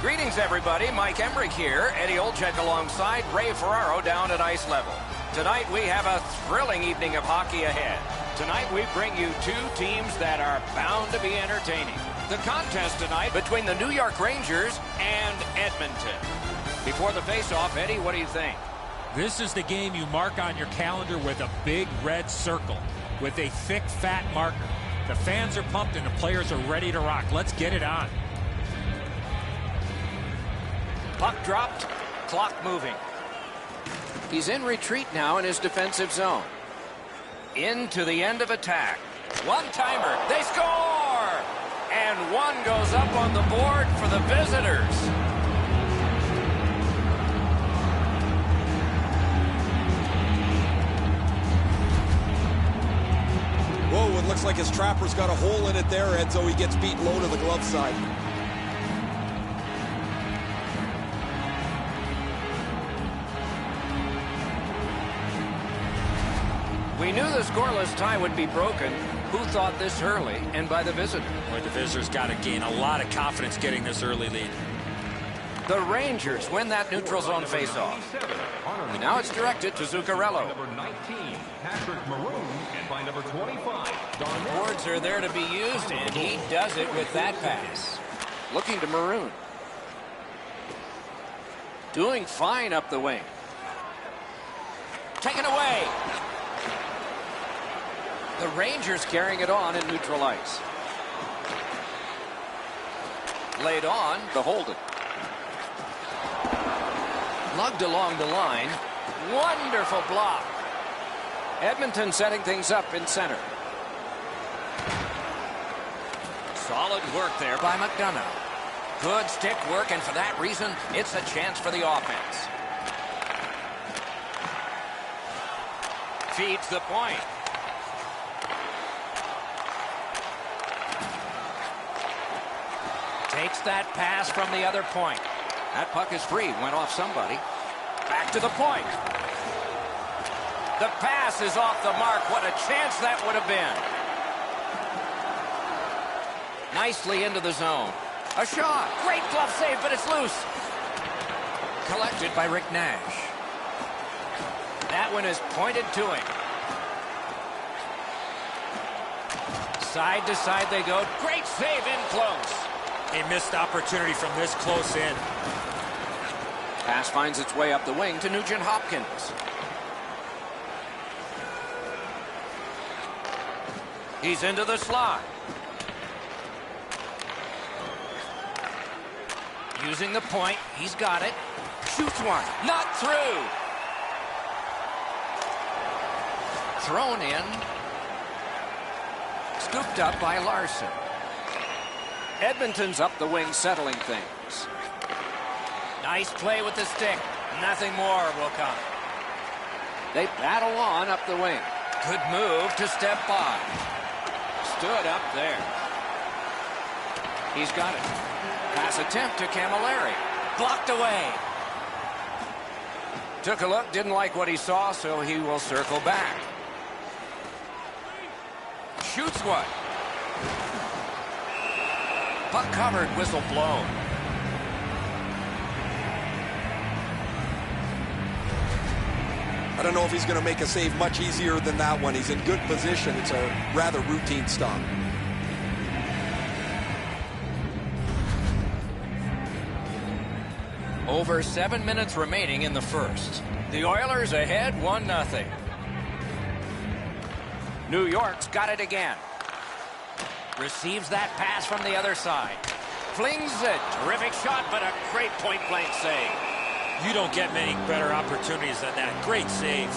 Greetings, everybody. Mike Emmerich here. Eddie Olczyk alongside Ray Ferraro down at ice level. Tonight, we have a thrilling evening of hockey ahead. Tonight, we bring you two teams that are bound to be entertaining. The contest tonight between the New York Rangers and Edmonton. Before the face-off, Eddie, what do you think? This is the game you mark on your calendar with a big red circle with a thick, fat marker. The fans are pumped and the players are ready to rock. Let's get it on. Puck dropped, clock moving. He's in retreat now in his defensive zone. Into the end of attack. One-timer, they score! And one goes up on the board for the visitors. Whoa, it looks like his trapper's got a hole in it there, Edzo. He gets beat low to the glove side. We knew the scoreless tie would be broken. Who thought this early and by the visitor? Boy, the visitors got to gain a lot of confidence getting this early lead. The Rangers win that neutral zone faceoff. Now it's directed to Zuccarello. Number 19, Patrick Maroon, and by number 25, Boards are there to be used, and he does it with that pass. Looking to Maroon. Doing fine up the wing. Taken away. The Rangers carrying it on in neutral ice. Laid on, the Holden. Lugged along the line. Wonderful block. Edmonton setting things up in center. Solid work there by McDonough. Good stick work, and for that reason, it's a chance for the offense. Feeds the point. Takes that pass from the other point. That puck is free. Went off somebody. Back to the point. The pass is off the mark. What a chance that would have been. Nicely into the zone. A shot. Great glove save, but it's loose. Collected by Rick Nash. That one is pointed to him. Side to side they go. Great save in close. A missed opportunity from this close in. Pass finds its way up the wing to Nugent Hopkins. He's into the slot. Using the point. He's got it. Shoots one. Not through. Thrown in. Scooped up by Larson. Edmonton's up the wing settling things. Nice play with the stick. Nothing more will come. They battle on up the wing. Good move to step by. Stood up there. He's got it. Pass attempt to Camilleri. Blocked away. Took a look, didn't like what he saw, so he will circle back. Shoots one. Puck covered, whistle blown. I don't know if he's going to make a save much easier than that one. He's in good position. It's a rather routine stop. Over 7 minutes remaining in the first. The Oilers ahead 1-0. New York's got it again. Receives that pass from the other side. Flings it. Terrific shot, but a great point-blank save. You don't get many better opportunities than that. Great save.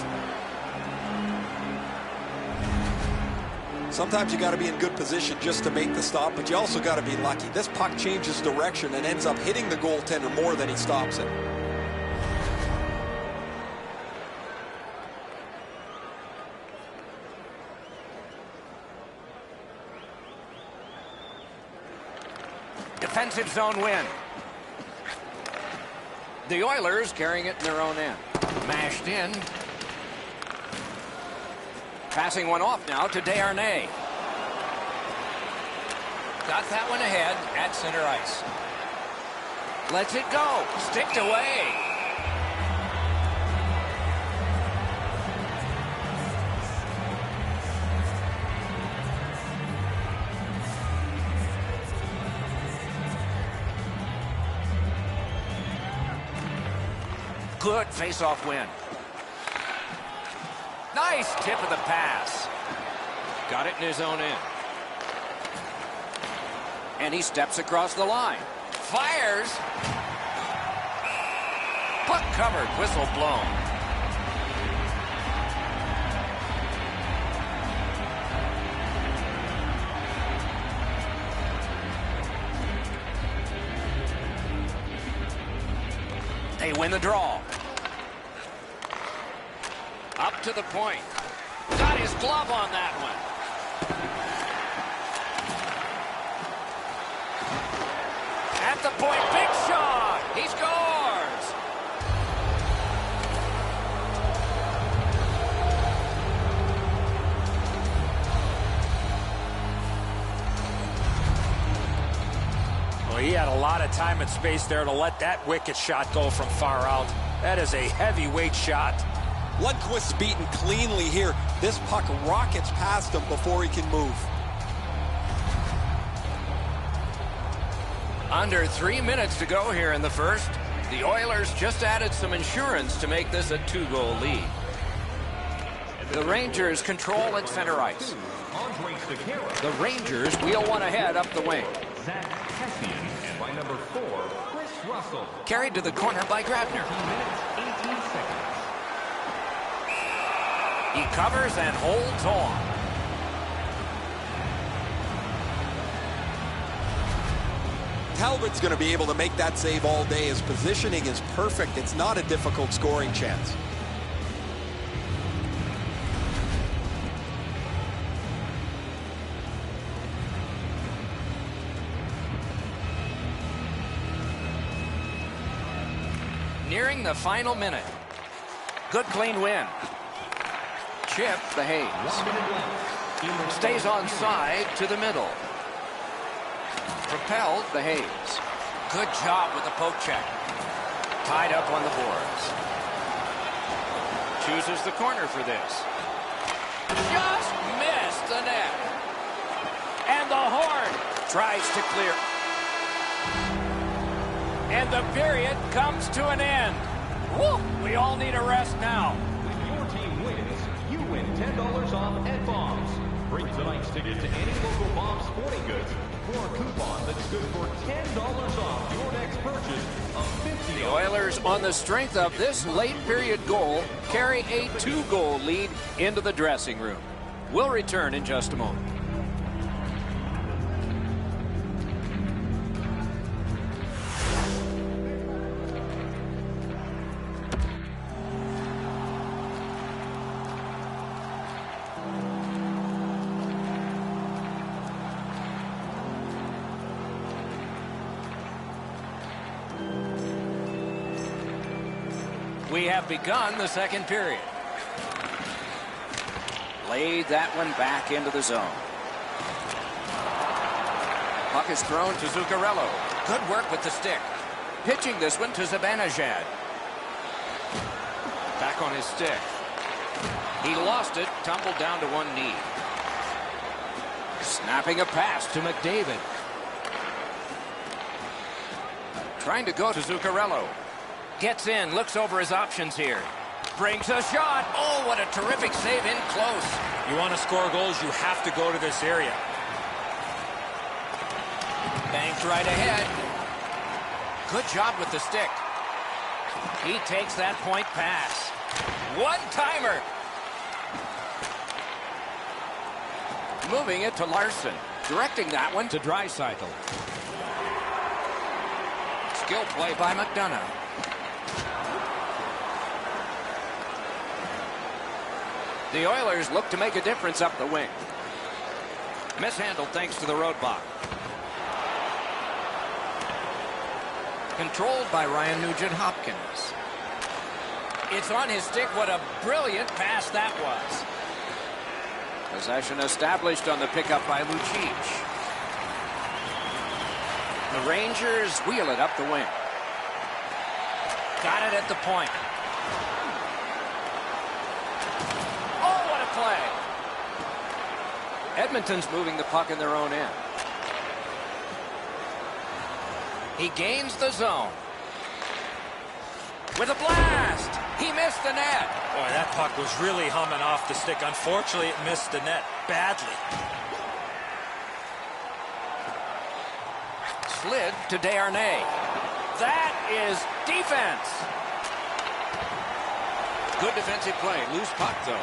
Sometimes you got to be in good position just to make the stop, but you also got to be lucky. This puck changes direction and ends up hitting the goaltender more than he stops it. Defensive zone win. The Oilers carrying it in their own end. Mashed in. Passing one off now to Desharnais. Got that one ahead at center ice. Lets it go. Sticked away. Good face-off win. Nice tip of the pass. Got it in his own end. And he steps across the line. Fires. Puck covered. Whistle blown. They win the draw. Up to the point. Got his glove on that one. At the point, big shot. He scores. Well, he had a lot of time and space there to let that wicked shot go from far out. That is a heavyweight shot. Lundqvist's beaten cleanly here. This puck rockets past him before he can move. Under 3 minutes to go here in the first. The Oilers just added some insurance to make this a 2-goal lead. The Rangers control at center ice. The Rangers wheel one ahead up the wing. And by number 4, Chris Russell. Carried to the corner by Grabner. 18 seconds. He covers and holds on. Talbot's going to be able to make that save all day. His positioning is perfect. It's not a difficult scoring chance. Nearing the final minute. Good clean win. Chip the Hayes. Stays onside to the middle. Propelled the Hayes. Good job with the poke check. Tied up on the boards. Chooses the corner for this. Just missed the net. And the horn tries to clear. And the period comes to an end. Woo! We all need a rest now. When your team wins, you win $10 off at Bombs. Bring tonight's ticket to any local Bombs sporting goods for a coupon that's good for $10 off your next purchase of $50. The Oilers, on the strength of this late period goal, carry a 2-goal lead into the dressing room. We'll return in just a moment. We have begun the second period. Laid that one back into the zone. Puck is thrown to Zuccarello. Good work with the stick. Pitching this one to Zibanejad. Back on his stick. He lost it, tumbled down to one knee. Snapping a pass to McDavid. Trying to go to Zuccarello. Gets in, looks over his options here. Brings a shot. Oh, what a terrific save in close. You want to score goals, you have to go to this area. Banked right ahead. Good job with the stick. He takes that point pass. One-timer. Moving it to Larson. Directing that one to Draisaitl. Skill play by McDonough. The Oilers look to make a difference up the wing. Mishandled thanks to the roadblock. Controlled by Ryan Nugent-Hopkins. It's on his stick. What a brilliant pass that was. Possession established on the pickup by Lucic. The Rangers wheel it up the wing. Got it at the point. Oh, what a play. Edmonton's moving the puck in their own end. He gains the zone. With a blast. He missed the net. Boy, that puck was really humming off the stick. Unfortunately, it missed the net badly. Slid to Desharnais. That is defense. Good defensive play. Loose puck, though.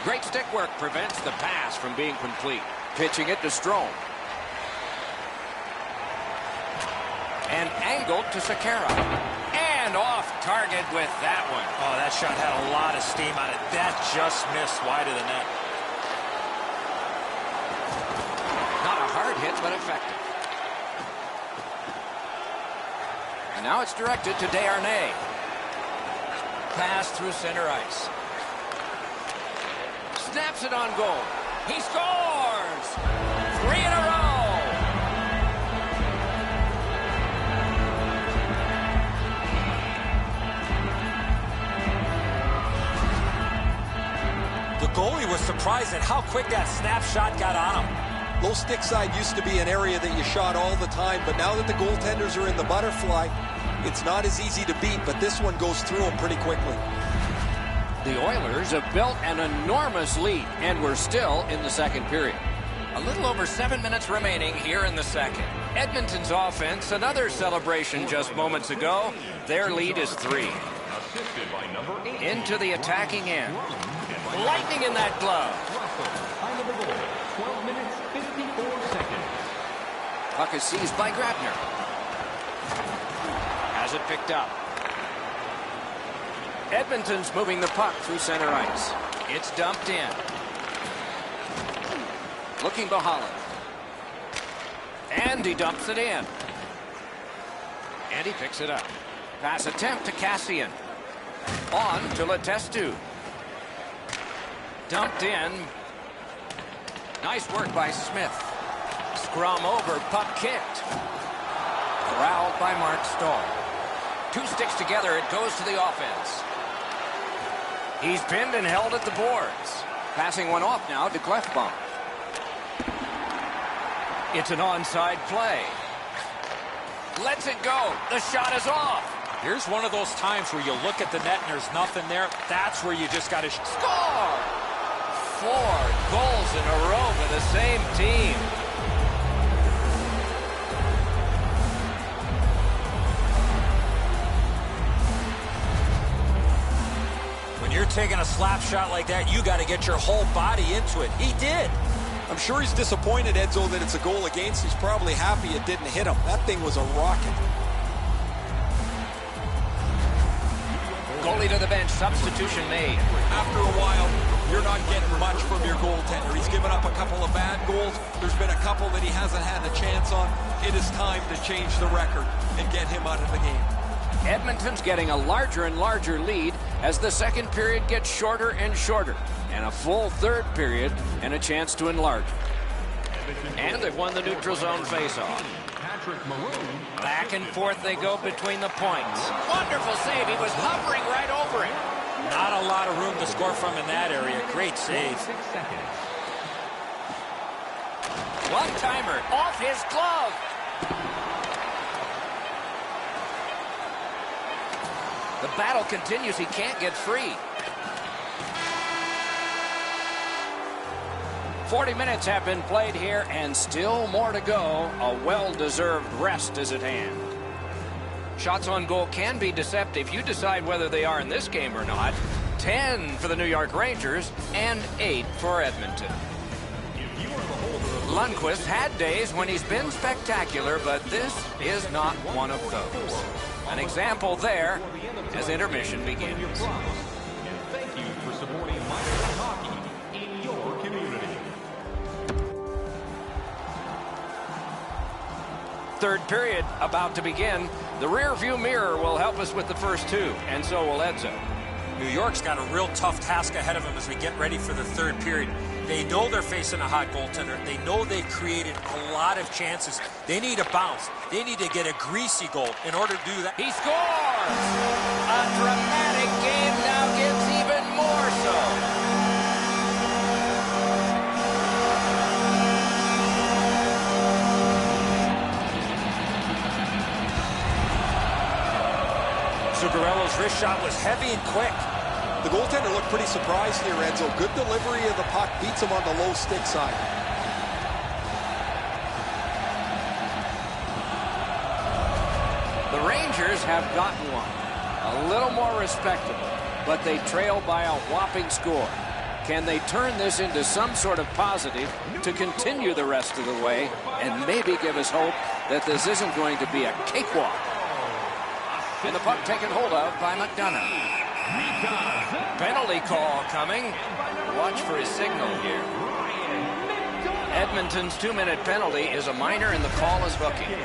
Great stick work prevents the pass from being complete. Pitching it to Strome. And angled to Sekera. And off target with that one. Oh, that shot had a lot of steam on it. That just missed wide of the net. Not a hard hit, but effective. And now it's directed to Desharnais. Pass through center ice. Snaps it on goal. He scores! 3 in a row! The goalie was surprised at how quick that snapshot got on him. Low stick side used to be an area that you shot all the time, but now that the goaltenders are in the butterfly, it's not as easy to beat, but this one goes through them pretty quickly. The Oilers have built an enormous lead, and we're still in the second period. A little over 7 minutes remaining here in the second. Edmonton's offense, another celebration just moments ago. Their lead is 3. Into the attacking end. Lightning in that glove. 12 minutes, 54 seconds. Puck is seized by Grabner. Has it picked up. Edmonton's moving the puck through center ice. It's dumped in. Looking to Holland. And he dumps it in. And he picks it up. Pass attempt to Cassian. On to Letestu. Dumped in. Nice work by Smith. Scrum over, puck kicked. Corralled by Mark Stahl. 2 sticks together, it goes to the offense. He's pinned and held at the boards. Passing one off now to Clefbaum. It's an onside play. Lets it go. The shot is off. Here's one of those times where you look at the net and there's nothing there. That's where you just got to score. 4 goals in a row for the same team. When you're taking a slap shot like that, you got to get your whole body into it. He did. I'm sure he's disappointed, Edzo, that it's a goal against. He's probably happy it didn't hit him. That thing was a rocket. Goalie to the bench. Substitution made. After a while, you're not getting much from your goaltender. He's given up a couple of bad goals. There's been a couple that he hasn't had a chance on. It is time to change the record and get him out of the game. Edmonton's getting a larger and larger lead as the second period gets shorter and shorter. And a full third period and a chance to enlarge. And they've won the neutral zone faceoff. Back and forth they go between the points. Wonderful save. He was hovering right over it. Not a lot of room to score from in that area. Great save. One-timer off his glove. The battle continues. He can't get free. 40 minutes have been played here, and still more to go. A well-deserved rest is at hand. Shots on goal can be deceptive. You decide whether they are in this game or not. 10 for the New York Rangers and 8 for Edmonton. Lundqvist had days when he's been spectacular, but this is not one of those. An example there as intermission begins. Thank you for supporting minor league hockey in your community. Third period about to begin. The rear view mirror will help us with the first 2, and so will Edzo. New York's got a real tough task ahead of them as we get ready for the third period. They know they're facing a hot goaltender. They know they've created a lot of chances. They need a bounce. They need to get a greasy goal in order to do that. He scores! A dramatic game now gets even more so. Zuccarello's wrist shot was heavy and quick. The goaltender looked pretty surprised here, Enzo. Good delivery of the puck, beats him on the low stick side. The Rangers have gotten one. A little more respectable, but they trail by a whopping score. Can they turn this into some sort of positive to continue the rest of the way and maybe give us hope that this isn't going to be a cakewalk? And the puck taken hold of by McDonough. Penalty call coming. Watch for his signal here. Edmonton's 2-minute penalty is a minor and the call is hooking.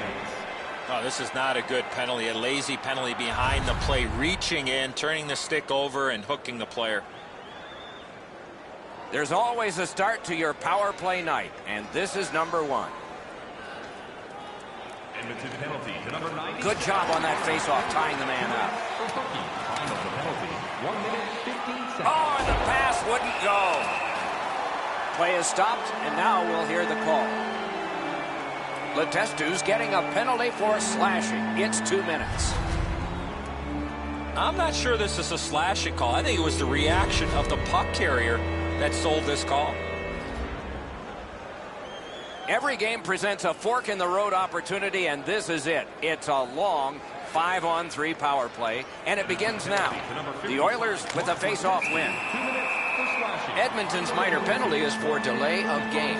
Oh, this is not a good penalty. A lazy penalty behind the play, reaching in, turning the stick over and hooking the player. There's always a start to your power play night, and this is number one. Good job on that faceoff, tying the man up. Oh, and the pass wouldn't go. Play is stopped, and now we'll hear the call. Letestu's getting a penalty for slashing. It's 2 minutes. I'm not sure this is a slashing call. I think it was the reaction of the puck carrier that sold this call. Every game presents a fork-in-the-road opportunity, and this is it. It's a long 5-on-3 power play, and it begins now. The Oilers with a face-off win. Edmonton's minor penalty is for delay of game.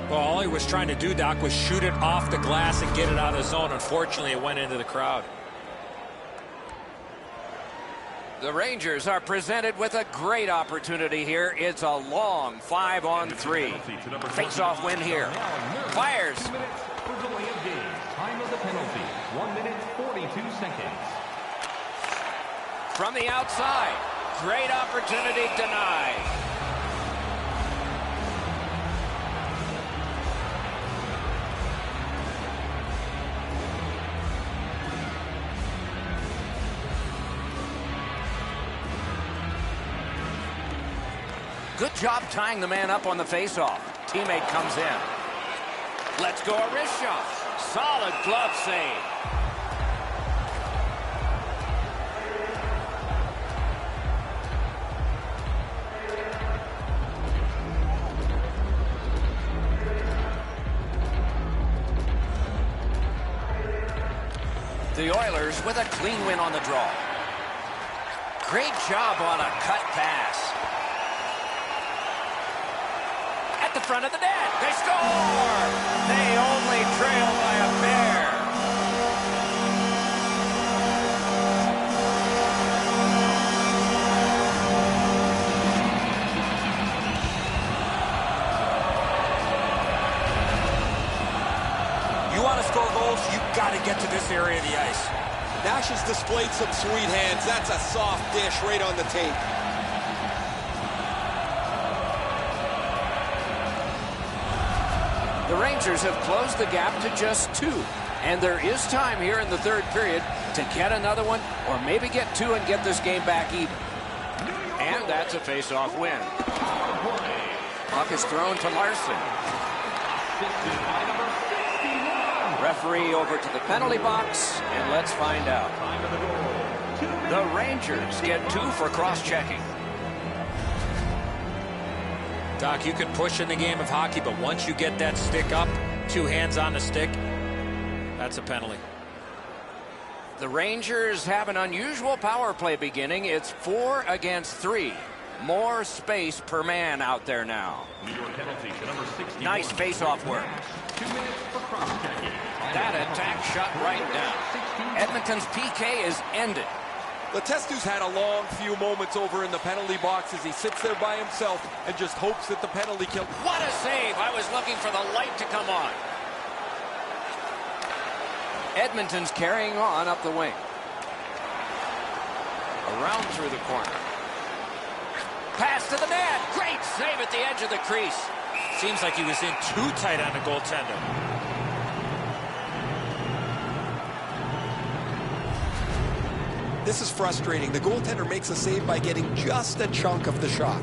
Well, all he was trying to do, Doc, was shoot it off the glass and get it out of the zone. Unfortunately, it went into the crowd. The Rangers are presented with a great opportunity here. It's a long 5-on-3. Face-off win here. Fires. Time of the penalty, 1 minute, 42 seconds. From the outside. Great opportunity denied. Good job tying the man up on the faceoff. Teammate comes in. Let's go a wrist shot. Solid glove save. The Oilers with a clean win on the draw. Great job on a cut pass. At the front of the net. They score! They only trail by a pair. You want to score goals, you got to get to this area of the ice. Nash has displayed some sweet hands. That's a soft dish right on the tape. The Rangers have closed the gap to just 2. And there is time here in the third period to get another one or maybe get 2 and get this game back even. And that's a face-off win. Puck is thrown to Larson. Referee over to the penalty box, and let's find out. The Rangers get 2 for cross-checking. Doc, you can push in the game of hockey, but once you get that stick up, 2 hands on the stick, that's a penalty. The Rangers have an unusual power play beginning. It's 4 against 3. More space per man out there now. Nice face-off work. 2 minutes for cross-checking. That attack shut right down. Edmonton's PK is ended. Letestu's had a long few moments over in the penalty box as he sits there by himself and just hopes that the penalty kill. What a save. I was looking for the light to come on. Edmonton's carrying on up the wing. Around through the corner. Pass to the net. Great save at the edge of the crease. Seems like he was in too tight on the goaltender. This is frustrating. The goaltender makes a save by getting just a chunk of the shot.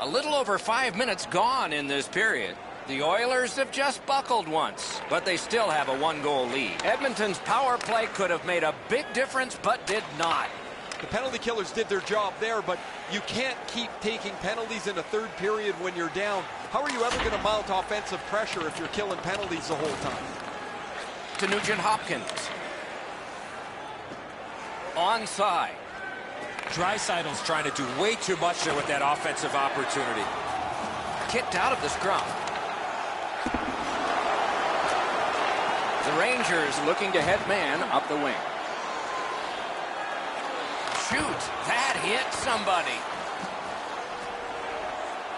A little over 5 minutes gone in this period. The Oilers have just buckled once, but they still have a 1-goal lead. Edmonton's power play could have made a big difference, but did not. The penalty killers did their job there, but you can't keep taking penalties in a third period when you're down. How are you ever going to mount offensive pressure if you're killing penalties the whole time? To Nugent-Hopkins. Onside. Draisaitl's trying to do way too much there with that offensive opportunity. Kicked out of the scrum. The Rangers looking to head man up the wing. Shoot, that hit somebody.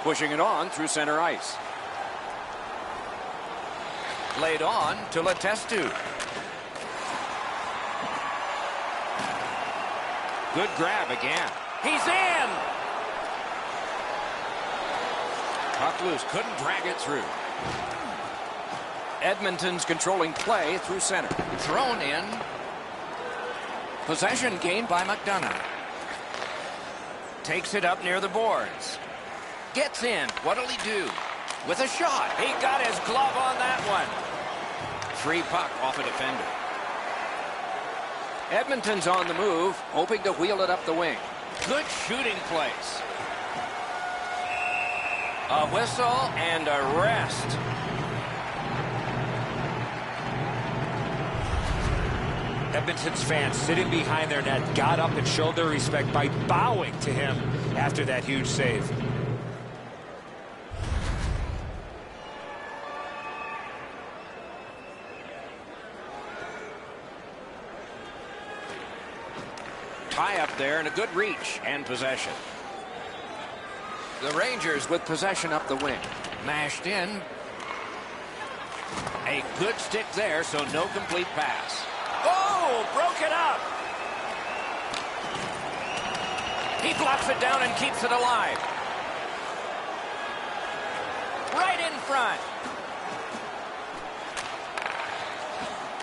Pushing it on through center ice. Laid on to Letestu. Good grab again. He's in! Puck loose, couldn't drag it through. Edmonton's controlling play through center. Thrown in. Possession gained by McDonough. Takes it up near the boards. Gets in. What'll he do? With a shot. He got his glove on that one. Free puck off a defender. Edmonton's on the move, hoping to wheel it up the wing. Good shooting place. A whistle and a rest. Edmonton's fans sitting behind their net got up and showed their respect by bowing to him after that huge save. Tie up there and a good reach and possession. The Rangers with possession up the wing. Mashed in. A good stick there, so no complete pass. Oh, broke it up. He blocks it down and keeps it alive. Right in front.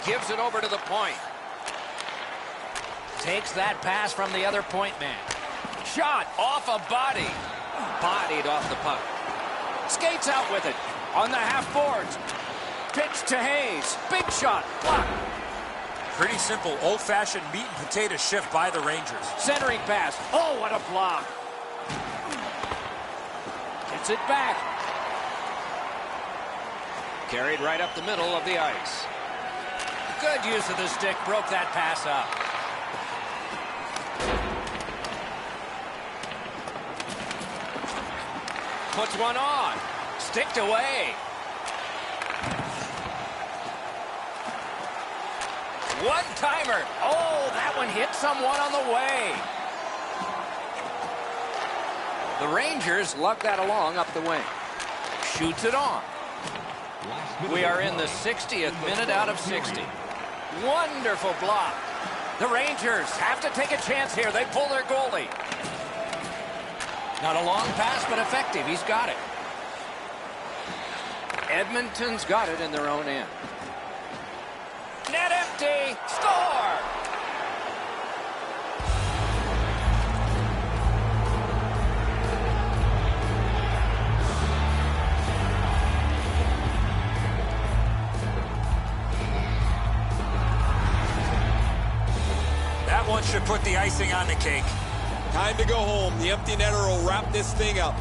Gives it over to the point. Takes that pass from the other point man. Shot off a body. Bodied off the puck. Skates out with it. On the half boards. Pitch to Hayes. Big shot. Block. Pretty simple, old-fashioned meat and potato shift by the Rangers. Centering pass. Oh, what a block. Gets it back. Carried right up the middle of the ice. Good use of the stick. Broke that pass up. Puts one on. Sticked away. One-timer. Oh, that one hit someone on the way. The Rangers lug that along up the wing. Shoots it on. We are in the 60th minute out of 60. Wonderful block. The Rangers have to take a chance here. They pull their goalie. Not a long pass, but effective. He's got it. Edmonton's got it in their own end. Net empty. Score! That one should put the icing on the cake. Time to go home. The empty netter will wrap this thing up.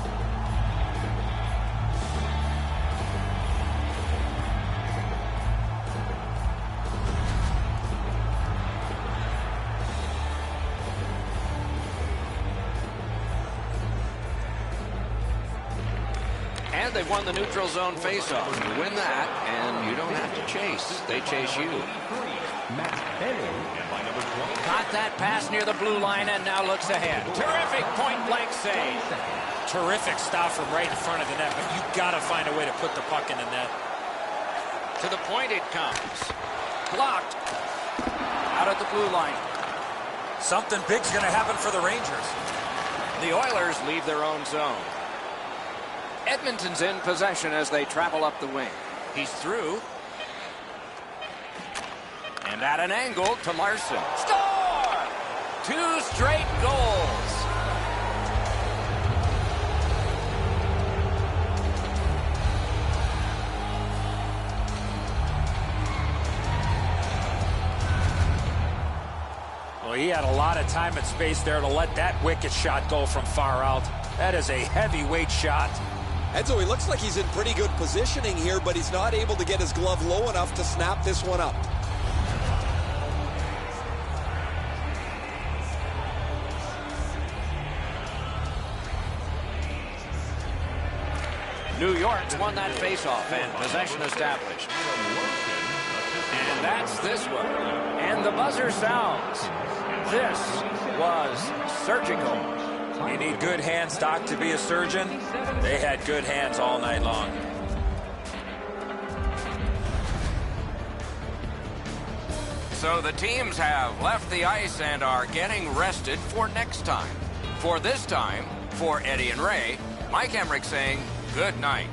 And they've won the neutral zone faceoff. You win that, and you don't have to chase. They chase you. And by number 20. Got that pass near the blue line and now looks ahead. Terrific point-blank save. Terrific stop from right in front of the net, but you got to find a way to put the puck in the net. To the point it comes. Blocked. Out at the blue line. Something big's going to happen for the Rangers. The Oilers leave their own zone. Edmonton's in possession as they travel up the wing. He's through. And at an angle to Larson. Score! 2 straight goals. Well, he had a lot of time and space there to let that wicked shot go from far out. That is a heavyweight shot. Edzo, he looks like he's in pretty good positioning here, but he's not able to get his glove low enough to snap this one up. New York's won that faceoff and possession established. And that's this one. And the buzzer sounds. This was surgical. You need good hand stock to be a surgeon. They had good hands all night long. So the teams have left the ice and are getting rested for next time. For this time, for Eddie and Ray, Mike Emmerich saying good night.